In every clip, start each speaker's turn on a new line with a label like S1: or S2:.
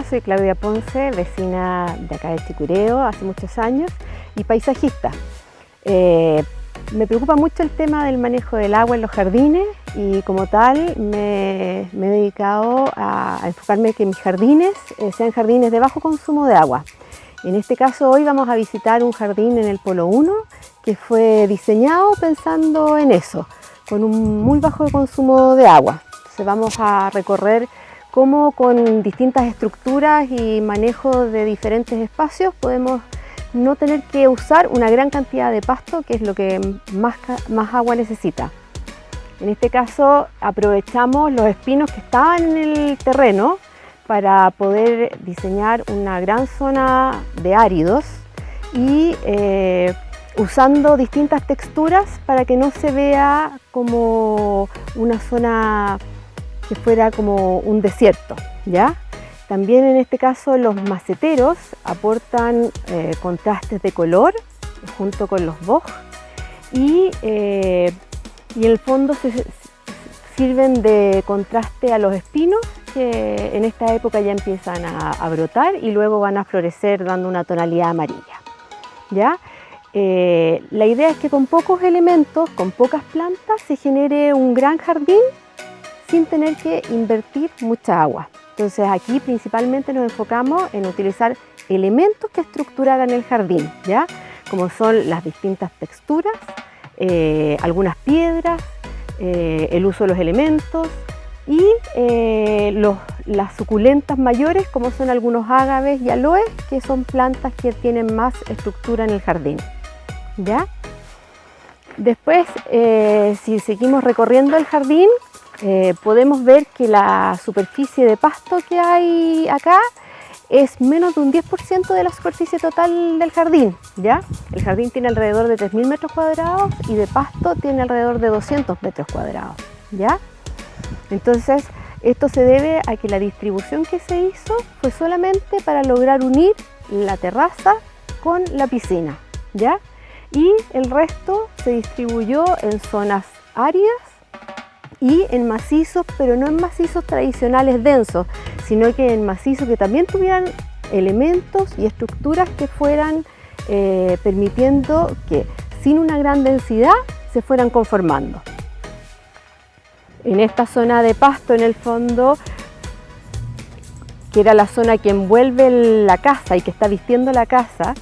S1: soy Claudia Ponce, vecina de acá de Chicureo hace muchos años y paisajista. Me preocupa mucho el tema del manejo del agua en los jardines y como tal me he dedicado a enfocarme en que mis jardines sean jardines de bajo consumo de agua. En este caso hoy vamos a visitar un jardín en el Polo 1 que fue diseñado pensando en eso, con un muy bajo consumo de agua. Entonces vamos a recorrer cómo con distintas estructuras y manejo de diferentes espacios podemos no tener que usar una gran cantidad de pasto, que es lo que más agua necesita. En este caso aprovechamos los espinos que estaban en el terreno para poder diseñar una gran zona de áridos y usando distintas texturas para que no se vea como una zona que fuera como un desierto, ¿ya? También en este caso los maceteros aportan contrastes de color junto con los boj y en el fondo sirven de contraste a los espinos que en esta época ya empiezan a brotar y luego van a florecer dando una tonalidad amarilla, ¿ya? La idea es que con pocos elementos, con pocas plantas, se genere un gran jardín sin tener que invertir mucha agua. Entonces aquí principalmente nos enfocamos en utilizar elementos que estructuraran el jardín, ¿ya? Como son las distintas texturas, algunas piedras, el uso de los elementos y las suculentas mayores como son algunos ágaves y aloes, que son plantas que tienen más estructura en el jardín, ¿ya? Después, si seguimos recorriendo el jardín, podemos ver que la superficie de pasto que hay acá es menos de un 10% de la superficie total del jardín, ¿ya? El jardín tiene alrededor de 3.000 metros cuadrados y de pasto tiene alrededor de 200 metros cuadrados, ¿ya? Entonces, esto se debe a que la distribución que se hizo fue solamente para lograr unir la terraza con la piscina, ¿ya? Y el resto se distribuyó en zonas áridas y en macizos, pero no en macizos tradicionales densos, sino que en macizos que también tuvieran elementos y estructuras que fueran permitiendo que sin una gran densidad se fueran conformando. En esta zona de pasto en el fondo, que era la zona que envuelve la casa y que está vistiendo la casa,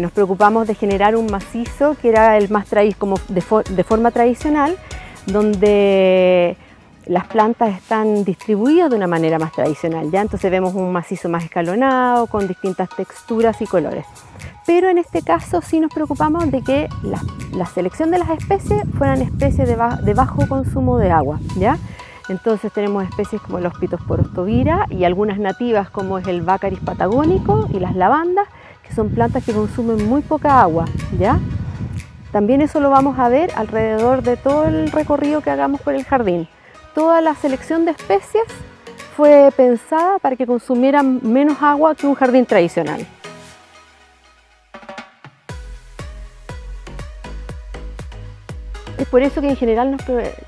S1: nos preocupamos de generar un macizo que era el más como de forma tradicional, donde las plantas están distribuidas de una manera más tradicional, ¿ya? Entonces vemos un macizo más escalonado, con distintas texturas y colores. Pero en este caso sí nos preocupamos de que la selección de las especies fueran especies de bajo consumo de agua, ¿ya? Entonces tenemos especies como los Pittosporus tobira y algunas nativas como es el Baccharis patagónico y las lavandas, que son plantas que consumen muy poca agua, ¿ya? También eso lo vamos a ver alrededor de todo el recorrido que hagamos por el jardín. Toda la selección de especies fue pensada para que consumieran menos agua que un jardín tradicional. Es por eso que en general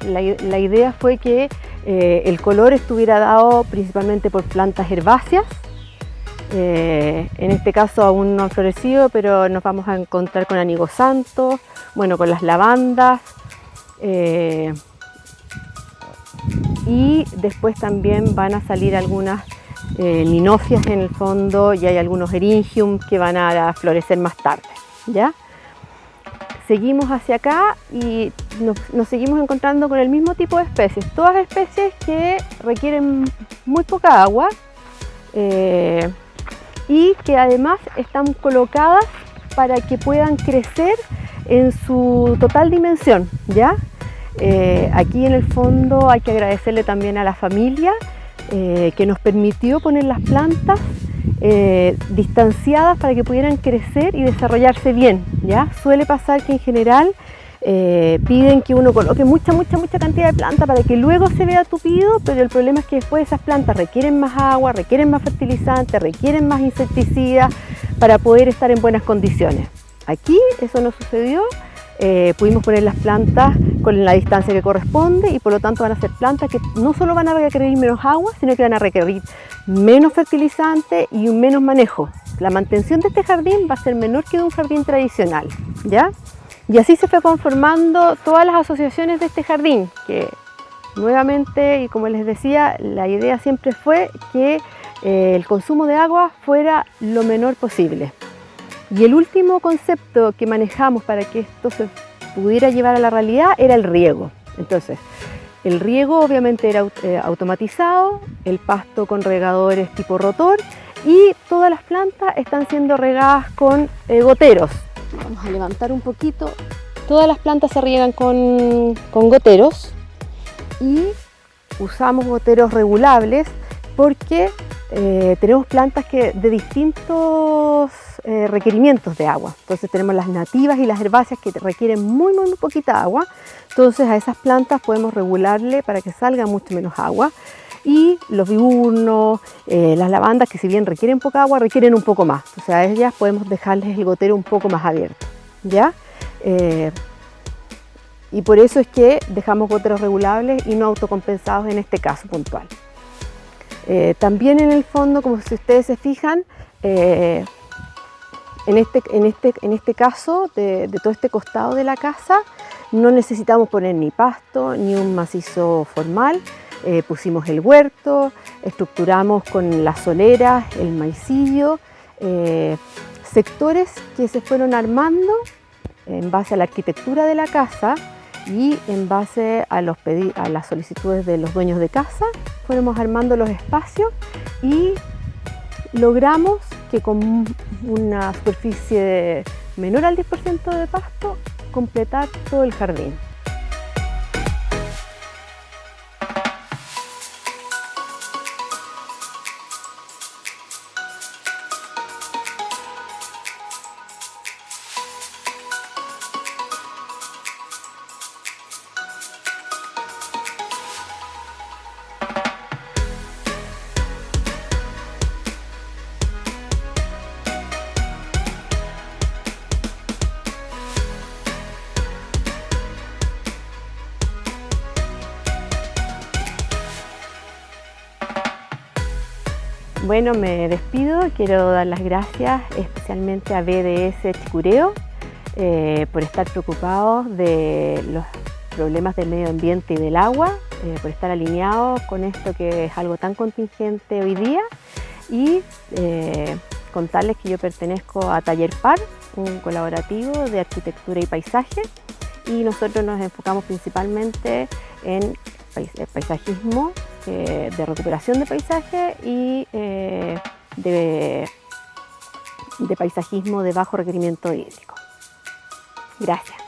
S1: la idea fue que el color estuviera dado principalmente por plantas herbáceas. En este caso aún no han florecido, pero nos vamos a encontrar con anigosantos, bueno, con las lavandas y después también van a salir algunas ninofias en el fondo y hay algunos eringium que van a florecer más tarde, ¿ya? Seguimos hacia acá y nos seguimos encontrando con el mismo tipo de especies, todas especies que requieren muy poca agua y que además están colocadas para que puedan crecer en su total dimensión, ¿ya? Aquí en el fondo hay que agradecerle también a la familia que nos permitió poner las plantas distanciadas para que pudieran crecer y desarrollarse bien, ¿ya? Suele pasar que en general piden que uno coloque mucha cantidad de planta para que luego se vea tupido, pero el problema es que después esas plantas requieren más agua, requieren más fertilizantes, requieren más insecticidas para poder estar en buenas condiciones. Aquí eso no sucedió, pudimos poner las plantas con la distancia que corresponde y por lo tanto van a ser plantas que no solo van a requerir menos agua, sino que van a requerir menos fertilizante y un menos manejo. La mantención de este jardín va a ser menor que de un jardín tradicional, ¿ya? Y así se fue conformando todas las asociaciones de este jardín, que nuevamente, y como les decía, la idea siempre fue que el consumo de agua fuera lo menor posible. Y el último concepto que manejamos para que esto se pudiera llevar a la realidad era el riego. Entonces, el riego obviamente era automatizado, el pasto con regadores tipo rotor y todas las plantas están siendo regadas con goteros. Vamos a levantar un poquito. Todas las plantas se riegan con goteros y usamos goteros regulables porque tenemos plantas de distintos requerimientos de agua. Entonces tenemos las nativas y las herbáceas que requieren muy poquita agua. Entonces a esas plantas podemos regularle para que salga mucho menos agua. Y los viburnos, las lavandas, que si bien requieren poca agua, requieren un poco más. O sea, a ellas podemos dejarles el gotero un poco más abierto, ¿ya? Y por eso es que dejamos goteros regulables y no autocompensados en este caso puntual. También en el fondo, como si ustedes se fijan, en este caso de todo este costado de la casa, no necesitamos poner ni pasto ni un macizo formal. Pusimos el huerto, estructuramos con las soleras, el maicillo, sectores que se fueron armando en base a la arquitectura de la casa y en base a las solicitudes de los dueños de casa. Fuimos armando los espacios y logramos que con una superficie menor al 10% de pasto completar todo el jardín. Bueno, me despido. Quiero dar las gracias especialmente a BDS Chicureo por estar preocupados de los problemas del medio ambiente y del agua, por estar alineados con esto que es algo tan contingente hoy día y contarles que yo pertenezco a Taller Par, un colaborativo de arquitectura y paisaje, y nosotros nos enfocamos principalmente en paisajismo, de recuperación de paisaje y de paisajismo de bajo requerimiento hídrico. Gracias.